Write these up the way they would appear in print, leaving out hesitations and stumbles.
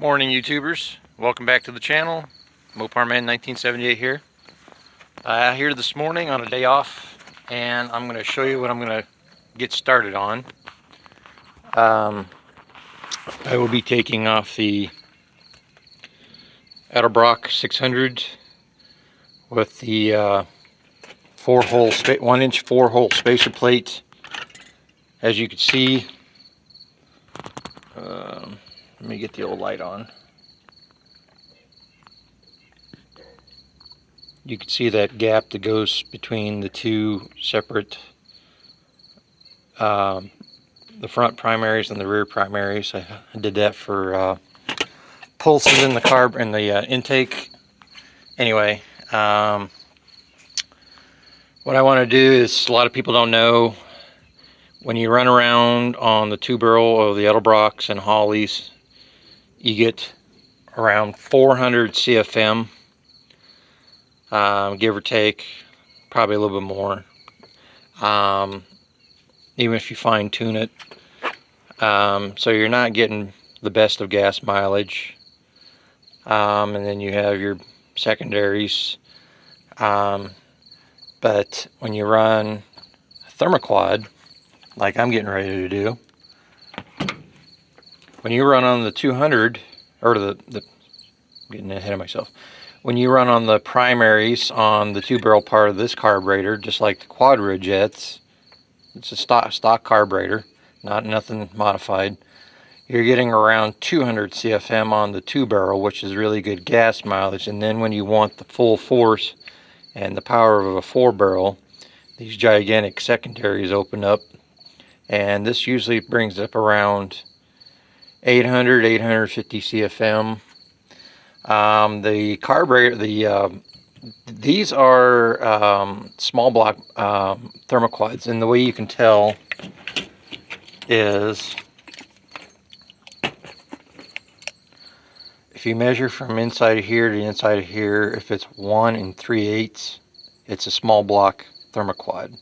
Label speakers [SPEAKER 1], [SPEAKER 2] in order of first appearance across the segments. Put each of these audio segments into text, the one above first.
[SPEAKER 1] Morning, YouTubers. Welcome back to the channel. Mopar Man 1978 here. Here this morning on a day off, and I'm going to show you what I'm going to get started on. I will be taking off the Edelbrock 600 with the 1-inch 4-hole spacer plate. As you can see, let me get the old light on. You can see that gap that goes between the two separate, the front primaries and the rear primaries. I did that for pulses in the carb and the intake. Anyway, what I want to do is, a lot of people don't know, when you run around on the two-barrel of the Edelbrocks and Hollies, you get around 400 CFM, give or take, probably a little bit more, even if you fine-tune it. So you're not getting the best of gas mileage. And then you have your secondaries. But when you run a Thermoquad, like I'm getting ready to do, when you run on the 200, or getting ahead of myself, when you run on the primaries on the two-barrel part of this carburetor, just like the Quadrojets, it's a stock carburetor, nothing modified, you're getting around 200 CFM on the two-barrel, which is really good gas mileage. And then when you want the full force and the power of a 4-barrel, these gigantic secondaries open up, and this usually brings up around 800, 850 CFM. The carburetor, these are small block Thermoquads, and the way you can tell is if you measure from inside of here to the inside of here, if it's 1 3/8, it's a small block Thermoquad.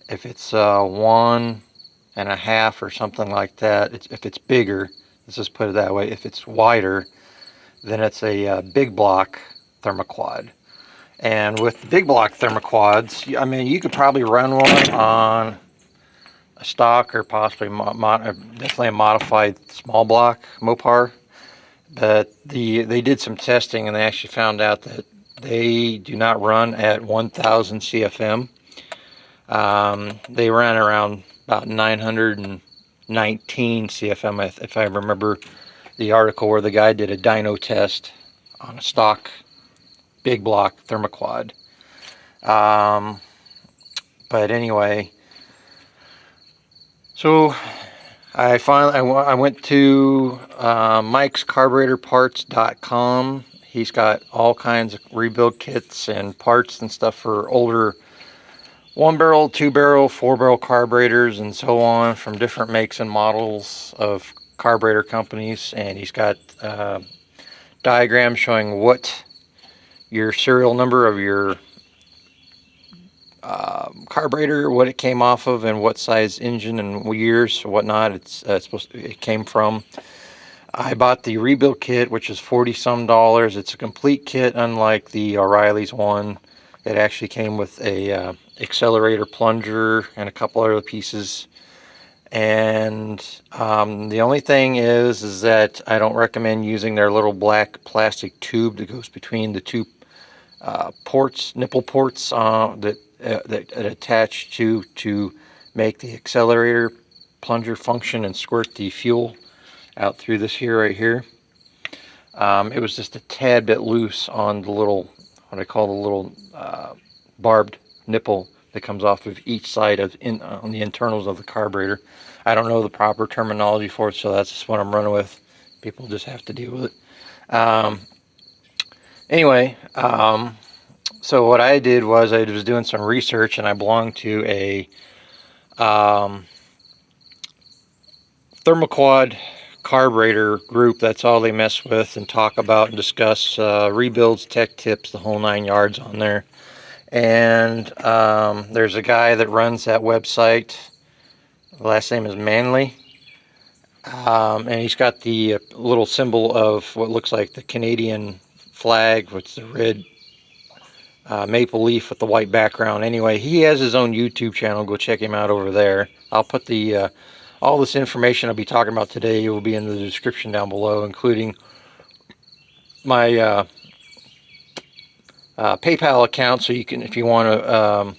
[SPEAKER 1] If it's 1 1/2 or something like that, if it's bigger, let's just put it that way, if it's wider, then it's a big block Thermoquad. And with big block Thermoquads, I mean, you could probably run one on a stock or possibly definitely a modified small block Mopar. But they did some testing, and they actually found out that they do not run at 1000 CFM. They ran around about 919 CFM, if I remember the article where the guy did a dyno test on a stock big block Thermoquad. But anyway, so I went to Mike's Carburetorparts.com. He's got all kinds of rebuild kits and parts and stuff for older 1-barrel, 2-barrel, 4-barrel carburetors and so on, from different makes and models of carburetor companies. And he's got diagrams showing what your serial number of your carburetor, what it came off of, and what size engine and years, whatnot, it came from. I bought the rebuild kit, which is $40-some. It's a complete kit, unlike the O'Reilly's one. It actually came with a accelerator plunger and a couple other pieces. And the only thing is that I don't recommend using their little black plastic tube that goes between the two nipple ports that attach to make the accelerator plunger function and squirt the fuel out through this here, right here. It was just a tad bit loose on the little, what I call the little barbed nipple that comes off of each side on the internals of the carburetor. I don't know the proper terminology for it, so that's just what I'm running with. People just have to deal with it. Anyway, so what I did was I was doing some research, and I belong to a Thermoquad carburetor group. That's all they mess with and talk about and discuss rebuilds, tech tips, the whole 9 yards on there. And there's a guy that runs that website. The last name is Manley. And he's got the little symbol of what looks like the Canadian flag, which is the red maple leaf with the white background. Anyway, he has his own YouTube channel. Go check him out over there. I'll put the all this information I'll be talking about today will be in the description down below, including my PayPal account, so you can, if you want to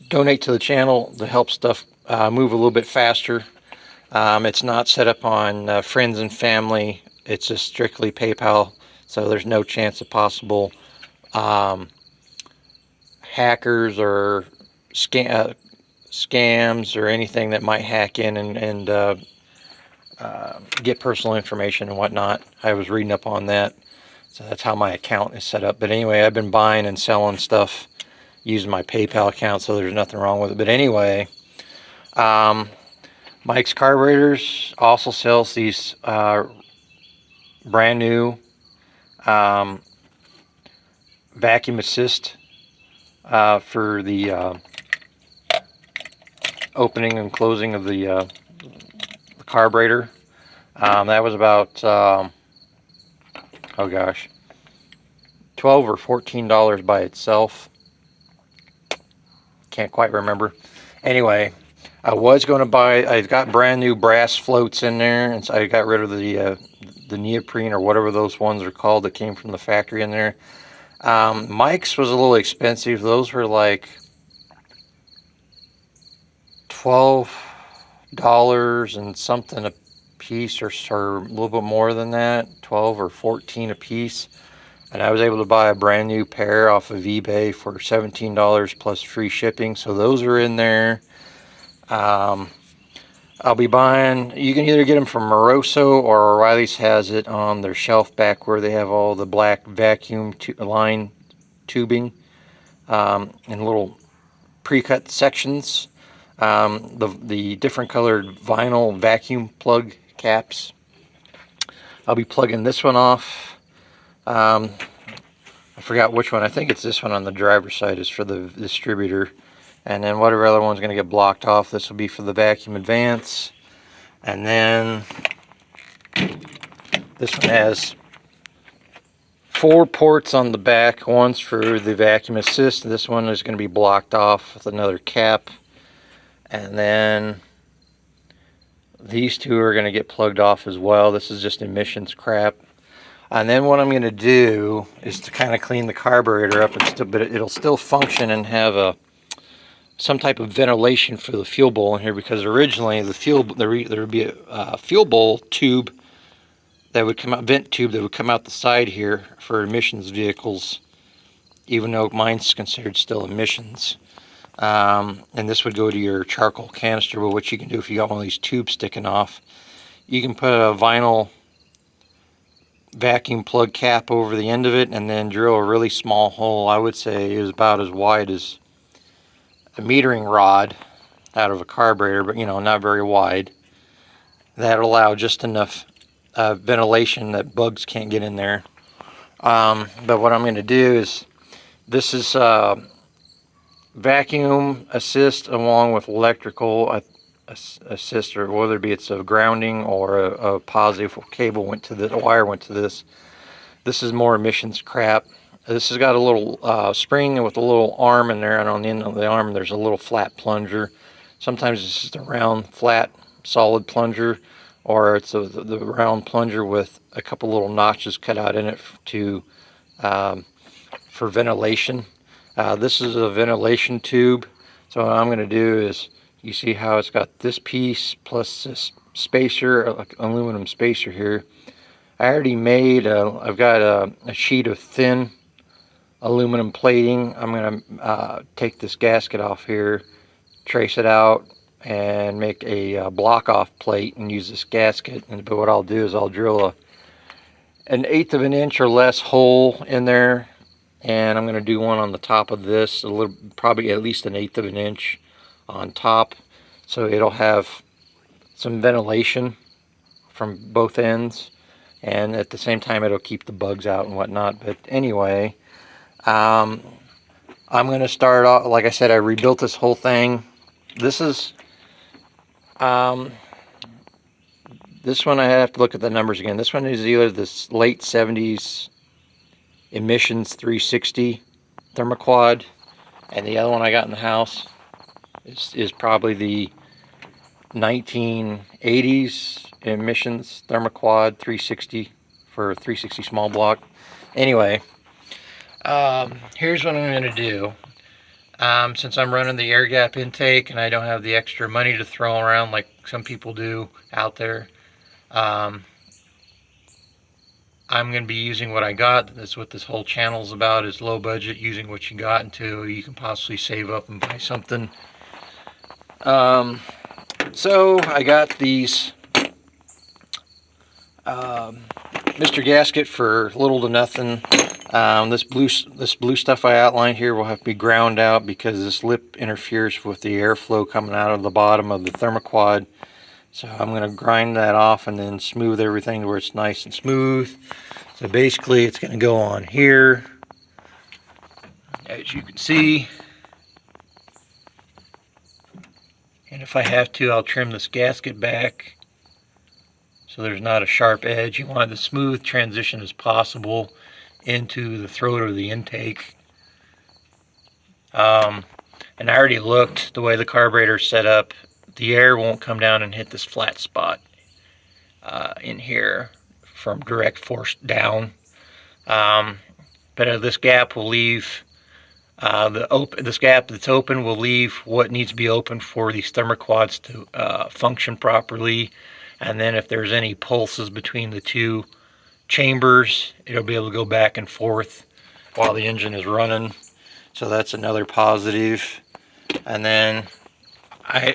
[SPEAKER 1] donate to the channel to help stuff move a little bit faster. It's not set up on friends and family. It's just strictly PayPal, so there's no chance of possible hackers or scams or anything that might hack in and get personal information and whatnot. I was reading up on that, so that's how my account is set up. But anyway, I've been buying and selling stuff using my PayPal account, so there's nothing wrong with it. But anyway, Mike's Carburetors also sells these brand new vacuum assist for the opening and closing of the carburetor. That was about oh gosh, $12 or $14 by itself. Can't quite remember. Anyway, I was going to buy, I got brand new brass floats in there, and so I got rid of the neoprene or whatever those ones are called that came from the factory in there. Mike's was a little expensive. Those were like $12 and something a piece, or a little bit more than that, 12 or 14 a piece. And I was able to buy a brand new pair off of eBay for $17 plus free shipping. So those are in there. I'll be buying, you can either get them from Moroso, or O'Reilly's has it on their shelf back where they have all the black vacuum line tubing in little pre-cut sections. The different colored vinyl vacuum plug caps. I'll be plugging this one off. I forgot which one. I think it's this one on the driver's side is for the distributor. And then whatever other one's going to get blocked off, this will be for the vacuum advance. And then this one has 4 ports on the back. One's for the vacuum assist. This one is going to be blocked off with another cap. And then these 2 are going to get plugged off as well. This is just emissions crap. And then what I'm going to do is to kind of clean the carburetor up, but it'll still function and have some type of ventilation for the fuel bowl in here, because originally the fuel there would be a fuel bowl tube that would come out, vent tube that would come out the side here for emissions vehicles, even though mine's considered still emissions. And this would go to your charcoal canister. But what you can do, if you got one of these tubes sticking off, you can put a vinyl vacuum plug cap over the end of it and then drill a really small hole. I would say it was about as wide as a metering rod out of a carburetor, but not very wide. That'll allow just enough ventilation that bugs can't get in there. But what I'm going to do is, this is vacuum assist along with electrical assist, or whether it be it's a grounding or a positive cable went to the wire went to this. This is more emissions crap. This has got a little spring with a little arm in there, and on the end of the arm there's a little flat plunger. Sometimes it's just a round, flat, solid plunger, or it's the round plunger with a couple little notches cut out in it for ventilation. This is a ventilation tube. So what I'm going to do is, you see how it's got this piece plus this spacer, like aluminum spacer here. I already made, I've got a sheet of thin aluminum plating. I'm going to take this gasket off here, trace it out, and make a block off plate and use this gasket. But what I'll do is I'll drill an 1/8 of an inch or less hole in there, and I'm going to do one on the top of this, probably at least an 1/8 of an inch on top, so it'll have some ventilation from both ends, and at the same time it'll keep the bugs out and whatnot. But anyway, I'm going to start off, like I said, I rebuilt this whole thing. This is This one I have to look at the numbers again. This one is either this late 70s emissions 360 Thermoquad, and the other one I got in the house is probably the 1980s emissions Thermoquad 360 for 360 small block. Anyway, here's what I'm going to do. Since I'm running the air gap intake and I don't have the extra money to throw around like some people do out there, I'm going to be using what I got. That's what this whole channel is about, is low budget, using what you got until you can possibly save up and buy something. So I got these Mr. Gasket for little to nothing. This blue stuff I outlined here will have to be ground out because this lip interferes with the airflow coming out of the bottom of the Thermoquad. So I'm going to grind that off and then smooth everything where it's nice and smooth. So basically it's going to go on here, as you can see. And if I have to, I'll trim this gasket back so there's not a sharp edge. You want the smooth transition as possible into the throat or the intake. And I already looked the way the carburetor is set up. The air won't come down and hit this flat spot in here from direct force down. But this gap will leave this gap that's open will leave what needs to be open for these Thermoquads to function properly. And then if there's any pulses between the two chambers, it'll be able to go back and forth while the engine is running. So that's another positive. And then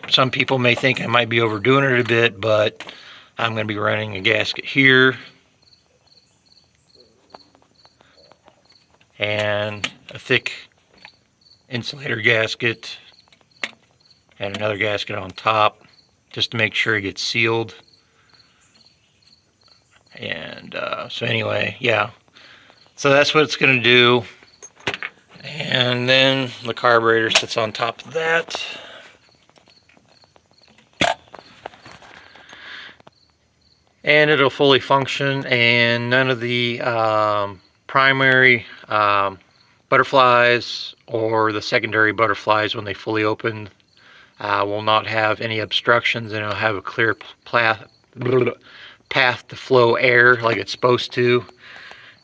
[SPEAKER 1] some people may think I might be overdoing it a bit, but I'm going to be running a gasket here and a thick insulator gasket and another gasket on top, just to make sure it gets sealed. And so anyway, yeah, so that's what it's going to do. And then the carburetor sits on top of that. And it'll fully function, and none of the primary butterflies or the secondary butterflies, when they fully open, will not have any obstructions, and it'll have a clear path to flow air like it's supposed to.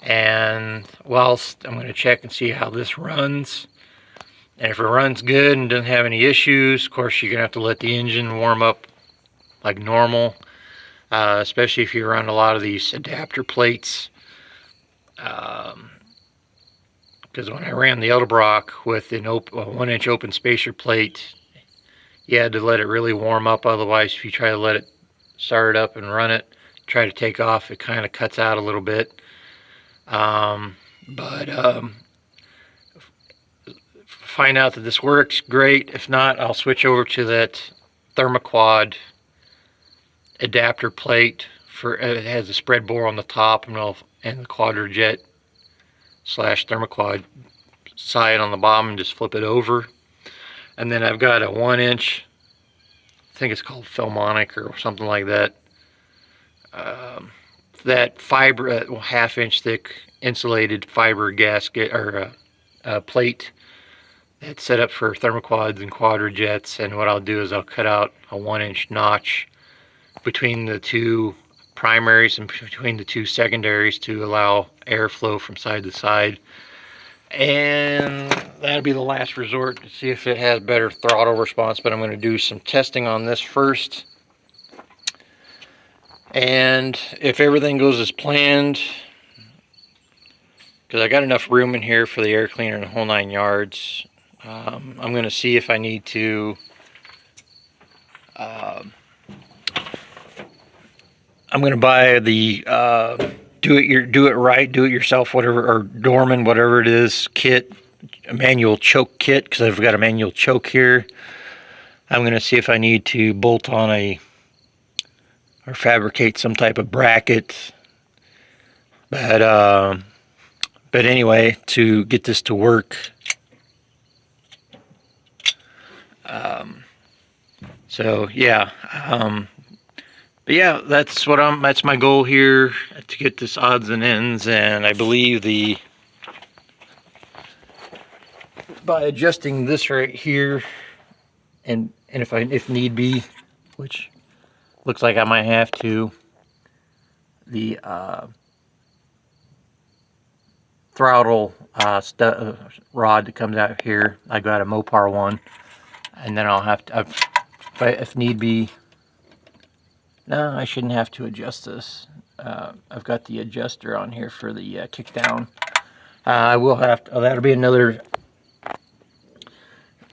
[SPEAKER 1] And whilst I'm going to check and see how this runs, and if it runs good and doesn't have any issues, of course you're going to have to let the engine warm up like normal. Especially if you run a lot of these adapter plates. Because when I ran the Edelbrock with an 1-inch open spacer plate, you had to let it really warm up. Otherwise, if you try to let it start up and run it, try to take off, it kind of cuts out a little bit. Find out that this works, great. If not, I'll switch over to that Thermoquad adapter plate. It has a spread bore on the top and the Quadrajet / Thermoquad side on the bottom, and just flip it over. And then I've got a 1-inch, I think it's called Philmonic or something like that, that fiber, 1/2-inch thick insulated fiber gasket or plate that's set up for Thermoquads and Quadrajets. And what I'll do is I'll cut out a 1-inch notch between the two primaries and between the two secondaries to allow airflow from side to side. And that'll be the last resort to see if it has better throttle response. But I'm going to do some testing on this first. And if everything goes as planned, because I got enough room in here for the air cleaner and the whole 9 yards, I'm going to see if I need to I'm going to buy the do it yourself, whatever, or Dorman, whatever it is, kit, a manual choke kit, because I've got a manual choke here. I'm going to see if I need to bolt on or fabricate some type of bracket. But anyway, to get this to work, so yeah, But yeah, that's my goal here, to get this odds and ends. And I believe by adjusting this right here, and if need be, which looks like I might have to, the throttle rod that comes out here, I got a Mopar one, and then I'll have to, if need be. No, I shouldn't have to adjust this. I've got the adjuster on here for the kickdown. I will have to, that'll be another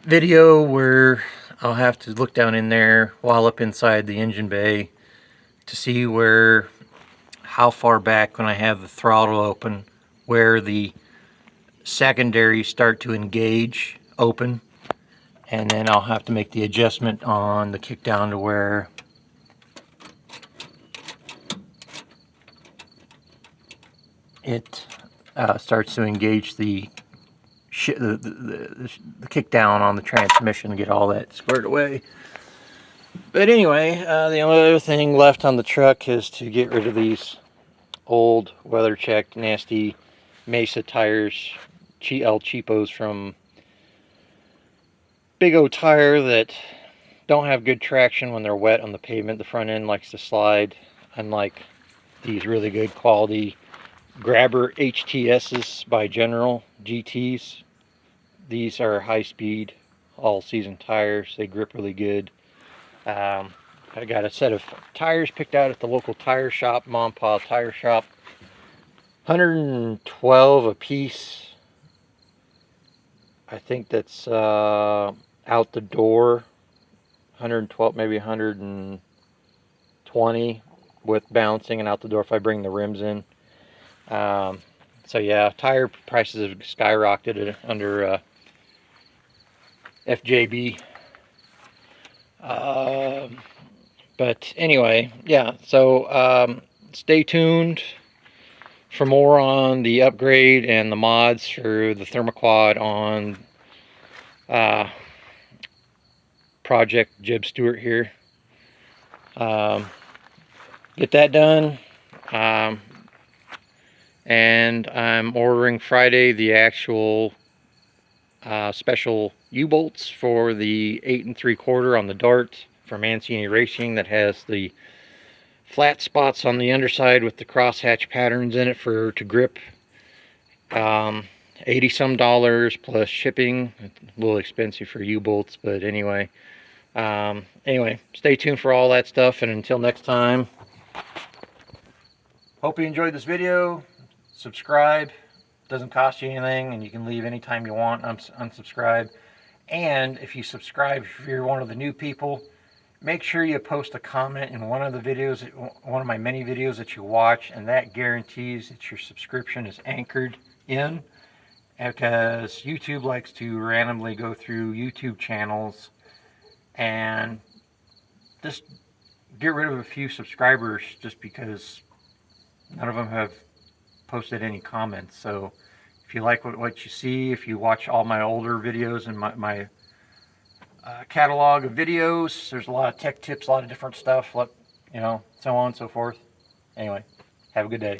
[SPEAKER 1] video where I'll have to look down in there while up inside the engine bay to see how far back, when I have the throttle open, where the secondaries start to engage open, and then I'll have to make the adjustment on the kickdown to where it starts to engage the kick down on the transmission and get all that squared away. But anyway, the only other thing left on the truck is to get rid of these old weather-checked, nasty Mesa tires, El Cheapos from Big O Tire, that don't have good traction when they're wet on the pavement. The front end likes to slide, unlike these really good quality Grabber HTSs by General GTs. These are high-speed, all-season tires. They grip really good. I got a set of tires picked out at the local tire shop, Mom Pa Tire Shop. 112 a piece. I think that's out the door. 112, maybe 120 with bouncing, and out the door if I bring the rims in. So yeah, tire prices have skyrocketed under FJB. But anyway, yeah, so stay tuned for more on the upgrade and the mods for the Thermoquad on Project Jeb Stewart here. Get that done. And I'm ordering Friday the actual special U-bolts for the 8 3/4 on the Dart from Mancini Racing, that has the flat spots on the underside with the crosshatch patterns in it to grip. $80 some plus shipping. It's a little expensive for U-bolts, but anyway. Anyway, stay tuned for all that stuff, and until next time, hope you enjoyed this video. Subscribe. Doesn't cost you anything, and you can leave anytime you want, unsubscribe. And if you subscribe, if you're one of the new people, make sure you post a comment in one of the videos, one of my many videos that you watch, and that guarantees that your subscription is anchored in, because YouTube likes to randomly go through YouTube channels and just get rid of a few subscribers just because none of them have posted any comments. So if you like what you see, if you watch all my older videos and my catalog of videos, there's a lot of tech tips, a lot of different stuff, so on and so forth. Anyway, have a good day.